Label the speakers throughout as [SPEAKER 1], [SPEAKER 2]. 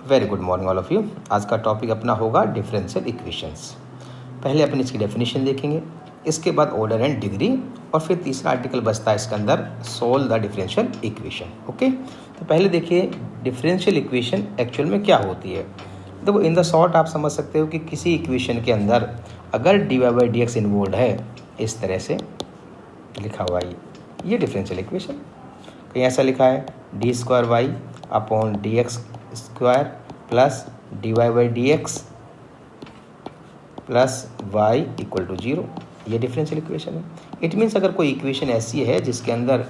[SPEAKER 1] Very good morning all of you. आज का topic अपना होगा डिफरेंशियल इक्वेशंस। पहले अपन इसकी डेफिनेशन देखेंगे, इसके बाद ऑर्डर एंड डिग्री, और फिर तीसरा आर्टिकल बचता है इसके अंदर solve the differential equation. Okay, तो पहले देखिए डिफरेंशियल इक्वेशन एक्चुअल में क्या होती है। देखो इन द शॉर्ट आप समझ सकते हो कि किसी इक्वेशन के अंदर अगर D Y by D X involve है, इस तरह से लिखा हुआ है ये डिफरेंशियल इक्वेशन। कहीं ऐसा लिखा है D square Y upon D X square plus D Y by D X plus Y equal to 0, ये डिफरेंशियल इक्वेशन है। इट मीन्स अगर कोई इक्वेशन ऐसी है जिसके अंदर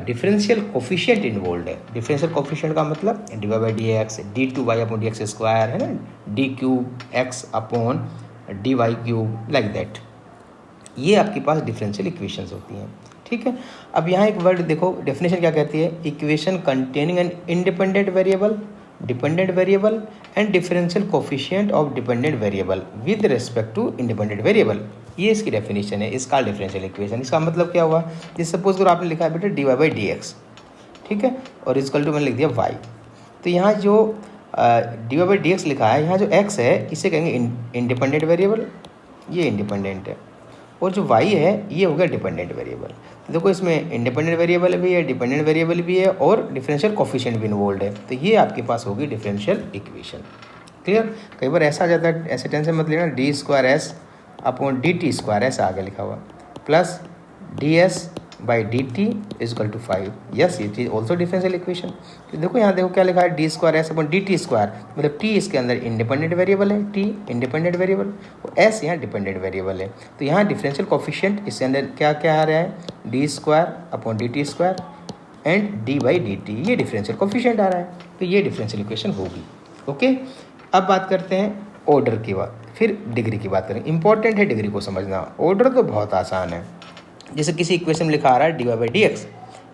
[SPEAKER 1] डिफरेंशियल कोफिशिएंट इन्वॉल्व है, डिफरेंशियल कोफिशिएंट का मतलब D Y by D X D two Y upon D X square है ना, D cube X upon D Y cube, like that, ये आपके पास डिफरेंशियल इक्वेशंस होती हैं। ठीक है, अब यहाँ एक वर्ड देखो, डेफिनेशन क्या कहती है, equation containing an independent variable, dependent variable and differential coefficient of dependent variable with respect to independent variable, ये इसकी डेफिनेशन है। इसका डिफरेंशियल इक्वेशन, इसका मतलब क्या हुआ, जैसे सपोज करो आपने लिखा है बेटा D Y by D X, ठीक है, और इक्वल टू मैंने लिख दिया वाई, तो यहाँ जो D Y by D X लिखा है, यहाँ जो एक्स है इसे कहेंगे इंडिपेंडेंट वेरिएबल, ये इंडिपेंडेंट है, और जो y है ये हो गया डिपेंडेंट वेरिएबल। तो देखो इसमें इंडिपेंडेंट वेरिएबल भी है, डिपेंडेंट वेरिएबल भी है, और डिफरेंशियल कोफिशिएंट भी इन्वॉल्व है, तो ये आपके पास होगी डिफरेंशियल इक्वेशन। क्लियर, कई बार ऐसा आ जाता है, ऐसे टेंशन मत लेना, D square S upon D T square ऐसा आगे लिखा हुआ plus D S by D T equal to 5, yes it is also differential equation. तो देखो यहाँ देखो क्या लिखा है, D square S upon D T square, मतलब टी इसके अंदर इंडिपेंडेंट वेरिएबल है, टी इंडिपेंडेंट वेरिएबल, और एस यहाँ डिपेंडेंट वेरिएबल है। तो यहाँ डिफरेंशियल कोफिशिएंट इसके अंदर क्या क्या आ रहा है, D square upon D T square and D by D T, ये डिफरेंशियल कोफिशिएंट आ रहा है, तो ये डिफरेंशियल इक्वेशन होगी। ओके, अब बात करते हैं ऑर्डर की बात, फिर डिग्री की बात करें। इंपॉर्टेंट है डिग्री को समझना, ऑर्डर तो बहुत आसान है। जैसे किसी इक्वेशन में लिखा आ रहा है D Y by D X,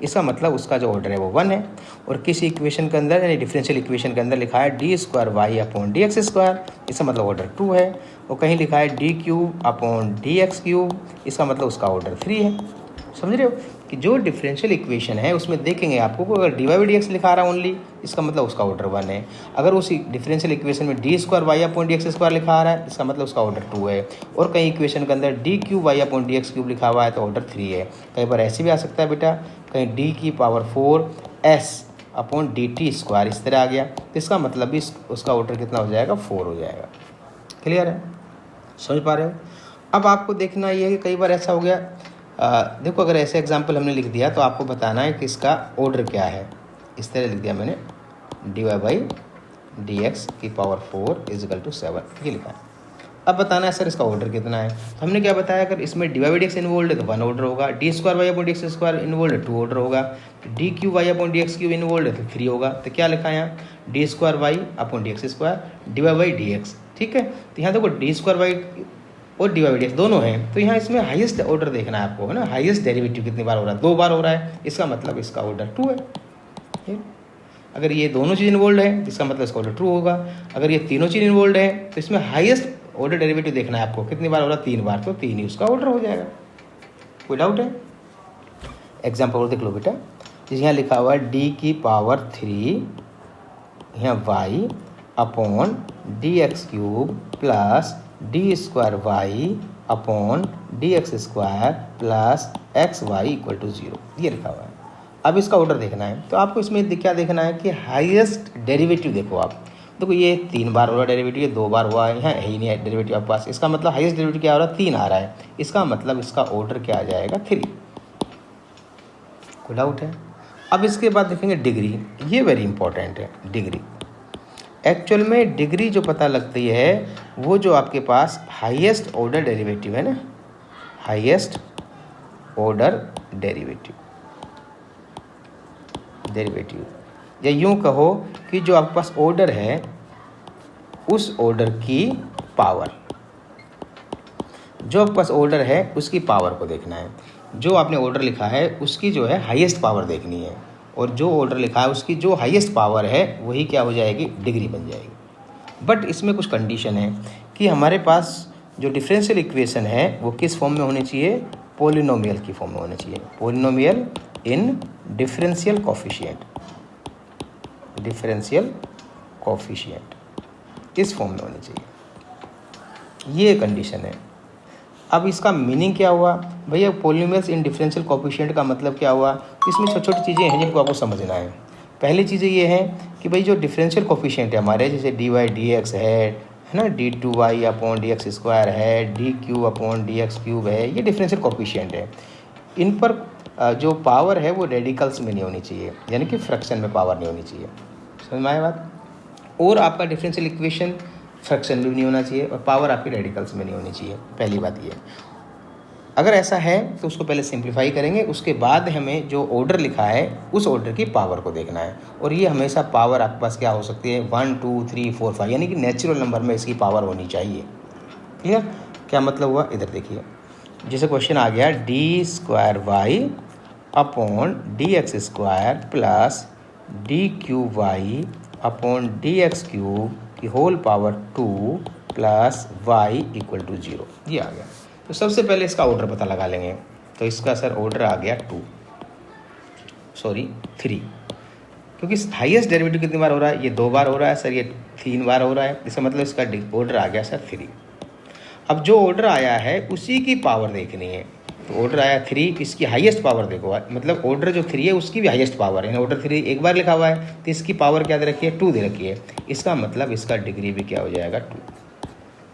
[SPEAKER 1] इसका मतलब उसका जो ऑर्डर है वो 1 है, और किसी इक्वेशन के अंदर यानी डिफरेंशियल इक्वेशन के अंदर लिखा है D square Y upon D X square, इसका मतलब ऑर्डर 2 है, और कहीं लिखा है D cube upon D X cube, इसका मतलब उसका ऑर्डर 3 है। समझ रहे हो कि जो डिफरेंशियल इक्वेशन है उसमें देखेंगे आपको को अगर D Y by D X लिखा रहा है ओनली, इसका मतलब उसका ऑर्डर 1 है। अगर उसी डिफरेंशियल इक्वेशन में D square Y upon D X square लिखा आ रहा है, इसका मतलब उसका ऑर्डर 2 है, और कहीं इक्वेशन के अंदर D cube Y upon D X cube लिखा हुआ है तो ऑर्डर 3 है। कई बार ऐसे भी आ सकता है बेटा, कहीं डी की power 4 S upon D T square इस तरह आ गया, तो इसका मतलब भी उसका ऑर्डर कितना हो जाएगा, 4 हो जाएगा। क्लियर है, समझ पा रहे हो। अब आपको देखना ये है कि कई बार ऐसा हो गया, देखो अगर ऐसे एग्जाम्पल हमने लिख दिया तो आपको बताना है कि इसका ऑर्डर क्या है। इस तरह लिख दिया मैंने D Y by D X की पावर 4 इजिकल टू 7, ये लिखा है। अब बताना है सर इसका ऑर्डर कितना है, तो हमने क्या बताया, अगर इसमें D Y by D X involve है तो 1 ऑर्डर होगा, D square Y upon D X square involve है 2 ऑर्डर होगा, D cube Y upon D X cube involve है तो 3 होगा। तो क्या लिखा है यहाँ, D square Y upon D X square D Y by D X, ठीक है। तो यहाँ देखो डी स्क्वायर वाई और D Y by D x दोनों हैं, तो यहाँ इसमें हाईएस्ट ऑर्डर देखना है आपको, है ना, हाईएस्ट डेरिवेटिव कितनी बार हो रहा है, 2 बार हो रहा है, इसका मतलब इसका ऑर्डर 2 है। अगर ये दोनों चीज़ इन्वॉल्व है इसका मतलब इसका ऑर्डर 2 होगा। अगर ये तीनों चीज़ इन्वॉल्व है तो इसमें हाईएस्ट ऑर्डर डेरिवेटिव देखना है आपको, कितनी बार हो रहा है, 3 बार, तो 3 ही उसका ऑर्डर हो जाएगा। कोई डाउट है। एग्जाम्पल और देख लो बेटा, जैसे यहाँ लिखा हुआ है डी की पावर 3 यहाँ Y upon D X cube plus D square Y upon D X square plus X Y equal to 0, ये लिखा हुआ है। अब इसका ऑर्डर देखना है, तो आपको इसमें क्या देखना है कि हाईएस्ट डेरिवेटिव देखो आप, देखो ये 3 बार हो रहा है डेरिवेटिव, ये 2 बार हुआ है, यहाँ है ही नहीं है डेरिवेटिव आपके पास, इसका मतलब हाईएस्ट डेरिवेटिव क्या हो रहा है, 3 आ रहा है, इसका मतलब इसका ऑर्डर क्या आ जाएगा, 3। कोई डाउट है। अब इसके बाद देखेंगे डिग्री, ये वेरी इंपॉर्टेंट है। डिग्री एक्चुअल में डिग्री जो पता लगती है वो जो आपके पास हाईएस्ट ऑर्डर डेरिवेटिव है ना, हाईएस्ट ऑर्डर डेरिवेटिव, या यूं कहो कि जो आपके पास ऑर्डर है उस ऑर्डर की पावर, जो आपके पास ऑर्डर है उसकी पावर को देखना है। जो आपने ऑर्डर लिखा है उसकी जो है हाईएस्ट पावर देखनी है, और जो ऑर्डर लिखा है उसकी जो हाईएस्ट पावर है वही क्या हो जाएगी, डिग्री बन जाएगी। बट इसमें कुछ कंडीशन है कि हमारे पास जो डिफरेंशियल इक्वेशन है वो किस फॉर्म में होनी चाहिए, पॉलिनोमियल की फॉर्म में होनी चाहिए, पॉलिनोमियल इन डिफरेंशियल कोफिशिएंट, डिफरेंशियल कोफिशिएंट इस फॉर्म में होनी चाहिए, ये कंडीशन है। अब इसका मीनिंग क्या हुआ भैया, पॉलिनोमियल्स इन डिफरेंशियल कोफिशिएंट का मतलब क्या हुआ, इसमें छोटी छोटी चीज़ें हैं जिनको आपको समझना है। पहली चीज़ें ये है कि भाई जो डिफरेंशियल कोफिशिएंट है हमारे, जैसे डी वाई डी एक्स है ना, D two Y upon D X square है, D Q upon D X cube है, ये डिफरेंशियल कोफिशिएंट है। इन पर जो पावर है वो रेडिकल्स में नहीं होनी चाहिए, यानी कि फ्रैक्शन में पावर नहीं होनी चाहिए। समझ में आया बात। और आपका डिफरेंशियल इक्वेशन फ्रैक्शन में भी नहीं होना चाहिए और पावर आपकी रेडिकल्स में नहीं होनी चाहिए। पहली बात ये, अगर ऐसा है तो उसको पहले सिंप्लीफाई करेंगे, उसके बाद हमें जो ऑर्डर लिखा है उस ऑर्डर की पावर को देखना है। और ये हमेशा पावर आपके पास क्या हो सकती है, 1 2 3 4 5, यानी कि नेचुरल नंबर में इसकी पावर होनी चाहिए। क्लियर, क्या मतलब हुआ, इधर देखिए। जैसे क्वेश्चन आ गया D square Y upon D X square plus D cube Y upon D X cube की whole power 2 plus Y equal to 0, ये आ गया। तो सबसे पहले इसका ऑर्डर पता लगा लेंगे। तो इसका सर ऑर्डर आ गया 3, क्योंकि हाईएस्ट डेरिवेटिव कितनी बार हो रहा है, ये 2 बार हो रहा है सर, ये 3 बार हो रहा है, इसका मतलब इसका ऑर्डर आ गया सर 3। अब जो ऑर्डर आया है उसी की पावर देखनी है। तो ऑर्डर आया 3, इसकी हाईएस्ट पावर देखो, मतलब ऑर्डर जो 3 है उसकी भी हाईएस्ट पावर है। ऑर्डर 3 एक बार लिखा हुआ है तो इसकी पावर क्या दे रखी है, 2 दे रखी है। इसका मतलब इसका डिग्री भी क्या हो जाएगा, 2।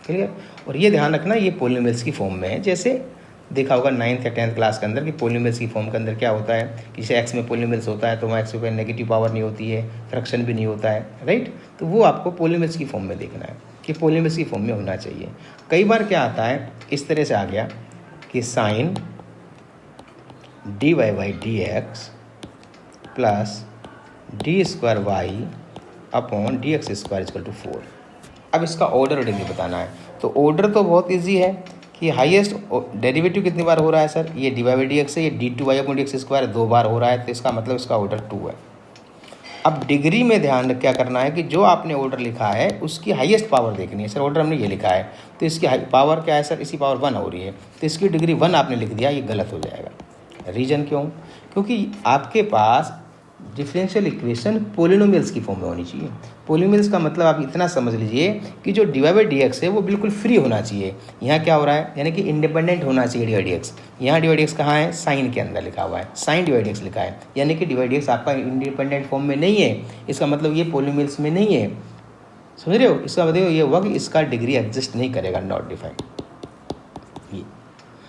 [SPEAKER 1] क्लियर। और ये ध्यान रखना, ये पॉलिनोमियल्स की फॉर्म में है। जैसे देखा होगा 9th या 10th क्लास के अंदर कि पॉलिनोमियल्स की फॉर्म के अंदर क्या होता है कि जैसे एक्स में पॉलिनोमियल्स होता है तो वहाँ एक्स के ऊपर नेगेटिव पावर नहीं होती है, फ्रैक्शन भी नहीं होता है, राइट। तो वो आपको पॉलिनोमियल्स की फॉर्म में देखना है कि पॉलिनोमियल्स की फॉर्म में होना चाहिए। कई बार क्या आता है, इस तरह से आ गया कि sine D Y by D X plus D square Y upon D X square equal to 4। अब इसका ऑर्डर और डिग्री बताना है। तो ऑर्डर तो बहुत इजी है कि हाईएस्ट डेरिवेटिव कितनी बार हो रहा है सर, ये D Y by D X है, ये D two Y upon D X square 2 बार हो रहा है, तो इसका मतलब इसका ऑर्डर 2 है। अब डिग्री में ध्यान क्या करना है कि जो आपने ऑर्डर लिखा है उसकी हाईएस्ट पावर देखनी है। सर ऑर्डर हमने ये लिखा है तो इसकी पावर क्या है सर, इसी पावर 1 हो रही है, तो इसकी डिग्री 1 आपने लिख दिया, ये गलत हो जाएगा। रीजन क्यों, क्योंकि आपके पास डिफरेंशियल इक्वेशन पॉलिनोमियल्स की फॉर्म में होनी चाहिए। पॉलिनोमियल्स का मतलब आप इतना समझ लीजिए कि जो D Y by D X है वो बिल्कुल फ्री होना चाहिए। यहाँ क्या हो रहा है, यानी कि इंडिपेंडेंट होना चाहिए डी वाई डी एक्स। यहाँ डी वाई डी एक्स कहाँ है, साइन के अंदर लिखा हुआ है, sine D Y D X लिखा है, यानी कि डी वाई डी एक्स आपका इंडिपेंडेंट फॉर्म में नहीं है। इसका मतलब ये पॉलिनोमियल्स में नहीं है, समझ रहे हो। इसका मतलब ये हुआ कि इसका डिग्री एग्जिस्ट नहीं करेगा, नॉट डिफाइंड।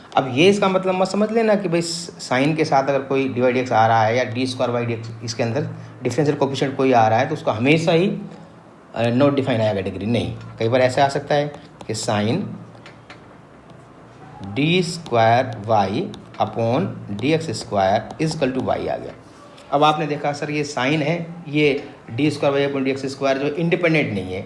[SPEAKER 1] अब ये इसका मतलब मत समझ लेना कि भाई साइन के साथ अगर कोई डी वाई डी एक्स आ रहा है या D square Y D X इसके अंदर डिफरेंशियल कोफिशिएंट कोई आ रहा है तो उसका हमेशा ही नॉट डिफाइन आएगा डिग्री, नहीं। कई बार ऐसा आ सकता है कि sine D square Y upon D X square equal to Y आ गया। अब आपने देखा सर ये साइन है, ये D square Y upon D X square जो इंडिपेंडेंट नहीं है,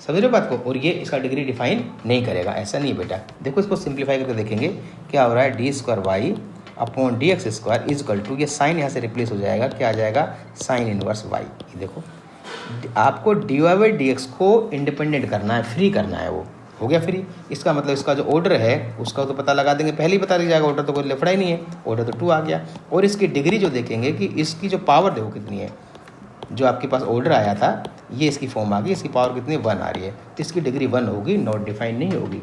[SPEAKER 1] समझ रहे हो बात को, और ये इसका डिग्री डिफाइन नहीं करेगा। ऐसा नहीं बेटा, देखो इसको सिंप्लीफाई करके देखेंगे क्या हो रहा है, D square Y upon D X square equal to, ये साइन यहाँ से रिप्लेस हो जाएगा, क्या आ जाएगा, साइन इनवर्स वाई। ये देखो आपको D Y by D X को इंडिपेंडेंट करना है, फ्री करना है, वो हो गया फ्री। इसका मतलब इसका जो ऑर्डर है उसका तो पता लगा देंगे, पहले ही पता लग जाएगा, ऑर्डर तो कोई लफड़ा ही नहीं है, ऑर्डर तो 2 आ गया। और इसकी डिग्री जो देखेंगे कि इसकी जो पावर देखो कितनी है, जो आपके पास ऑर्डर आया था ये इसकी फॉर्म आ गई, इसकी पावर कितनी 1 आ रही है, तो इसकी डिग्री 1 होगी, नॉट डिफाइंड नहीं होगी।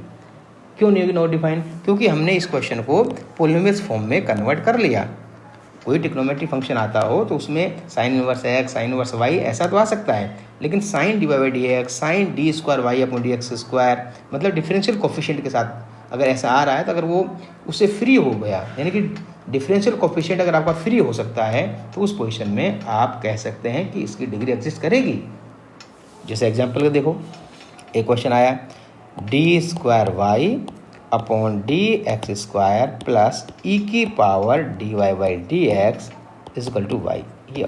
[SPEAKER 1] क्यों नहीं होगी नॉट डिफाइंड, क्योंकि हमने इस क्वेश्चन को पॉलिनोमियल्स फॉर्म में कन्वर्ट कर लिया। कोई ट्रिग्नोमेट्री फंक्शन आता हो तो उसमें sine inverse X, sine inverse Y ऐसा तो आ सकता है, लेकिन sine D Y by D X, sine D square Y upon D X square, मतलब डिफरेंशियल कोफिशिएंट के साथ अगर ऐसा आ रहा है तो अगर वो उससे फ्री हो गया, यानी कि डिफरेंशियल कोफिशिएंट अगर आपका फ्री हो सकता है तो उस पोजीशन में आप कह सकते हैं कि इसकी डिग्री एग्जिस्ट करेगी। जैसे एग्जांपल का देखो, एक क्वेश्चन आया D square Y upon D X square plus E की power D Y by D X equal to Y, ये।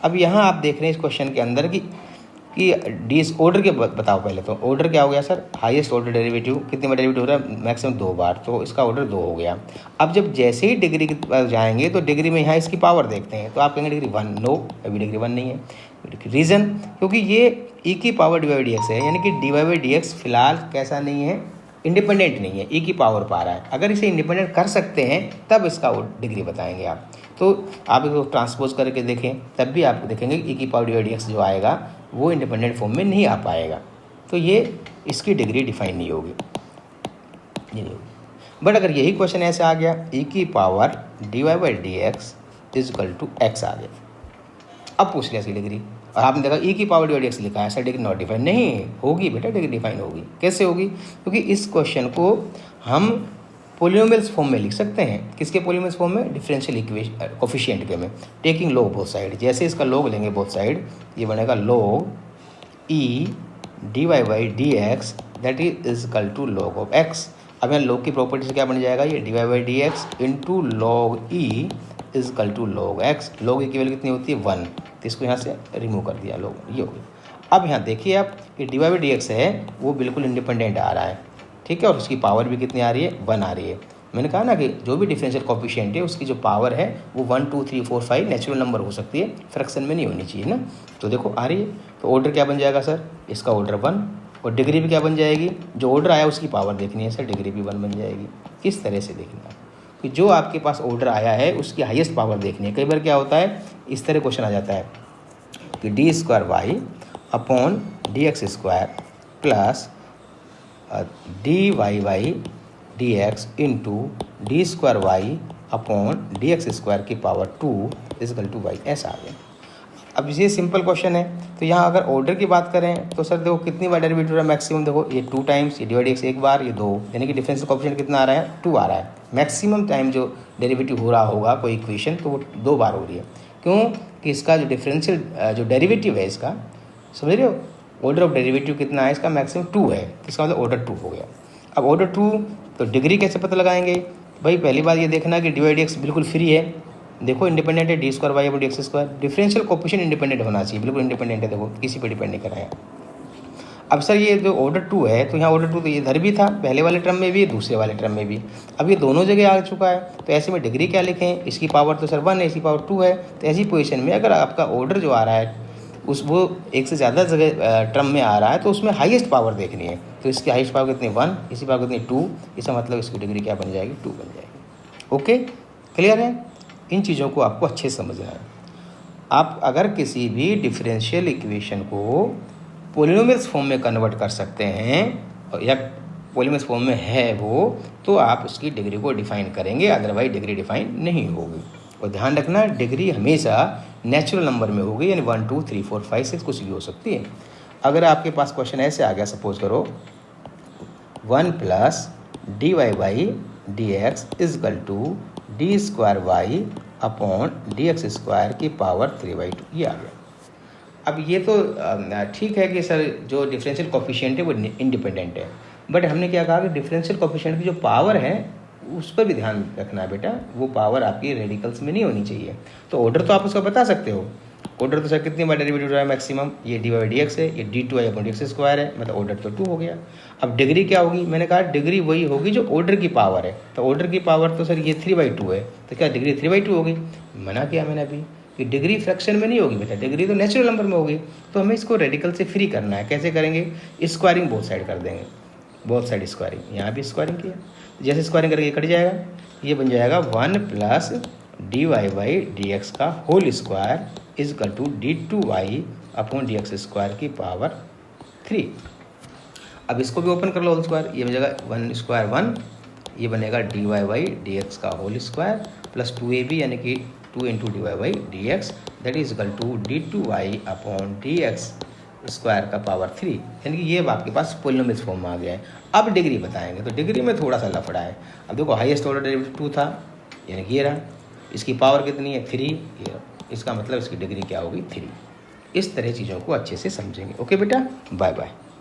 [SPEAKER 1] अब यहाँ आप देख रहे हैं इस क्वेश्चन के अंदर कि डी ऑर्डर के बताओ पहले तो, ऑर्डर क्या हो गया सर, हाईएस्ट ऑर्डर डेरिवेटिव कितने बार डेरिवेटिव हो रहा है, मैक्सिमम 2 बार, तो इसका ऑर्डर 2 हो गया। अब जब जैसे ही डिग्री की तरफ जाएंगे तो डिग्री में यहाँ इसकी पावर देखते हैं, तो आप कहेंगे डिग्री 1, नो अभी डिग्री 1 नहीं है। रीज़न, क्योंकि ये ई की power D Y D X है, यानी कि D Y by D X फिलहाल कैसा नहीं है, इंडिपेंडेंट नहीं है, ई की पावर पा रहा है। अगर इसे इंडिपेंडेंट कर सकते हैं तब इसका डिग्री बताएंगे आप। तो आप इसको ट्रांसपोज करके देखें तब भी आप देखेंगे ई की power D Y D X जो आएगा वो इंडिपेंडेंट फॉर्म में नहीं आ पाएगा, तो ये इसकी डिग्री डिफाइन नहीं होगी, ये नहीं होगी। बट अगर यही क्वेश्चन ऐसे आ गया e की power dy/dx equal to x आ गया, अब पूछ लिया इसकी डिग्री, और आपने देखा e की पावर dy/dx लिखा है, सर डिग्री नॉट डिफाइन नहीं होगी बेटा, डिग्री डिफाइन होगी। कैसे होगी? क्योंकि इस क्वेश्चन को हम पोलिनोमियल्स फॉर्म में लिख सकते हैं। किसके पोलिनोमियल्स फॉर्म में? डिफरेंशियल इक्वेशन कोफिशिएंट के में, टेकिंग लॉग बोथ साइड। जैसे इसका लॉग लेंगे बोथ साइड, ये बनेगा log e dy/dx that is equal to log of x। अब यहाँ लॉग की प्रॉपर्टी से क्या बन जाएगा? ये dy/dx into log e equal to log x। Log e की वैल्यू कितनी होती है? 1, तो इसको यहाँ से रिमूव कर दिया, लॉग ये हो गया। अब यहाँ देखिए आप, ये dy/dx है वो बिल्कुल इंडिपेंडेंट आ रहा है, ठीक है, और उसकी पावर भी कितनी आ रही है? 1 आ रही है। मैंने कहा ना कि जो भी डिफरेंशियल कोफिशिएंट है उसकी जो पावर है वो 1 2 3 4 5 नेचुरल नंबर हो सकती है, फ्रैक्शन में नहीं होनी चाहिए ना। तो देखो आ रही है, तो ऑर्डर क्या बन जाएगा सर? इसका ऑर्डर 1, और डिग्री भी क्या बन जाएगी? जो ऑर्डर आया उसकी पावर देखनी है सर, डिग्री भी 1 बन जाएगी। किस तरह से देखना है कि जो आपके पास ऑर्डर आया है उसकी हाईएस्ट पावर देखनी है। कई बार क्या होता है, इस तरह क्वेश्चन आ जाता है कि d² upon dx² plus dy/dx into d² upon dx² की पावर 2 इजकल टू y, ऐसा आ गया। अब ये सिंपल क्वेश्चन है, तो यहाँ अगर ऑर्डर की बात करें तो सर देखो कितनी बार डेरिवेटिव हो रहा है मैक्सिमम, देखो ये 2 टाइम्स, ये dy/dx एक बार, ये 2, यानी कि डिफरेंशियल कोएफिशिएंट कितना आ रहा है? 2 आ रहा है। मैक्सिमम टाइम जो डेरिवेटिव हो रहा होगा कोई इक्वेशन, तो वो 2 बार हो रही है। क्यों? कि इसका जो डिफरेंशियल जो डेरिवेटिव है इसका, समझ रहे हो, ऑर्डर ऑफ डेरिवेटिव कितना है इसका? मैक्सिमम 2 है, इसका मतलब ऑर्डर 2 हो गया। अब ऑर्डर 2, तो डिग्री कैसे पता लगाएंगे भाई? पहली बात ये देखना कि dy/dx बिल्कुल फ्री है, देखो इंडिपेंडेंट है, d² upon dx²। Differential coefficient independent होना चाहिए, बिल्कुल इंडिपेंडेंट है, देखो किसी पे डिपेंड नहीं कर रहा है। अब सर ये जो ऑर्डर 2 है, तो यहाँ ऑर्डर 2 तो ये इधर भी था, पहले वाले टर्म में भी, दूसरे वाले टर्म में भी, अब ये दोनों जगह आ चुका है। तो ऐसे में डिग्री क्या लिखें? इसकी पावर तो सर 1 है, इसकी पावर 2 है। तो ऐसी पोजीशन में अगर आपका ऑर्डर जो आ रहा है वो एक से ज़्यादा जगह टर्म में आ रहा है, तो उसमें हाईएस्ट पावर देखनी है। तो इसकी हाईएस्ट पावर कितनी? 1, इसी पावर कितनी? 2, इसका मतलब इसकी डिग्री क्या बन जाएगी? 2 बन जाएगी। ओके, क्लियर है? इन चीज़ों को आपको अच्छे से समझना है। आप अगर किसी भी डिफरेंशियल इक्वेशन को पोलिनोमियल्स फॉर्म में कन्वर्ट कर सकते हैं, या पोलिनोमियल्स फॉर्म में है वो, तो आप उसकी डिग्री को डिफाइन करेंगे, अदरवाइज डिग्री डिफाइन नहीं होगी। और ध्यान रखना, डिग्री हमेशा नेचुरल नंबर में होगी, यानी 1 2 3 4 5 6 कुछ भी हो सकती है। अगर आपके पास क्वेश्चन ऐसे आ गया, सपोज करो 1 plus dy/dx equal to d² upon dx² की पावर 3/2, ये आ गया। अब ये तो ठीक है कि सर जो डिफरेंशियल कोफिशिएंट है वो इंडिपेंडेंट है, बट हमने क्या कहा कि डिफरेंशियल कोफिशिएंट की जो पावर है उस पर भी ध्यान रखना है बेटा, वो पावर आपकी रेडिकल्स में नहीं होनी चाहिए। तो ऑर्डर तो आप उसका बता सकते हो, ऑर्डर तो सर कितनी बार डेरिवेटिव हो रहा है मैक्सिमम, ये dy/dx है, ये d2i अपॉन dx² है, मतलब ऑर्डर तो 2 हो गया। अब डिग्री क्या होगी? मैंने कहा डिग्री वही होगी जो ऑर्डर की पावर है, तो ऑर्डर की पावर तो सर ये 3/2 है, तो क्या डिग्री 3/2 होगी? मना किया मैंने अभी कि डिग्री फ्रैक्शन में नहीं होगी बेटा, डिग्री तो नेचुरल नंबर में होगी। तो हमें इसको रेडिकल से फ्री करना है। कैसे करेंगे? स्क्वायरिंग बोथ साइड कर देंगे, बोथ साइड स्क्वायरिंग। यहाँ भी स्क्वायरिंग किया, जैसे स्क्वायरिंग करके कट जाएगा, ये बन जाएगा 1 प्लस dy/dx का whole square equal to d2y upon dx² की पावर 3। अब इसको भी ओपन कर लो होल स्क्वायर, ये बनेगा 1 स्क्वायर 1, ये बनेगा dy/dx का होल स्क्वायर प्लस 2ab यानी कि 2 into dy/dx that is equal to d2y upon dx² का पावर 3, यानी कि ये आपके पास पोलिनोमियल्स फॉर्म में आ गया है। अब डिग्री बताएंगे, तो डिग्री में थोड़ा सा लफड़ा है। अब देखो हाईएस्ट ऑर्डर डेरिवेटिव 2 था, यानी कि ये रहा, इसकी पावर कितनी है? 3, ये इसका मतलब इसकी डिग्री क्या होगी? 3। इस तरह चीज़ों को अच्छे से समझेंगे। ओके बेटा, बाय बाय।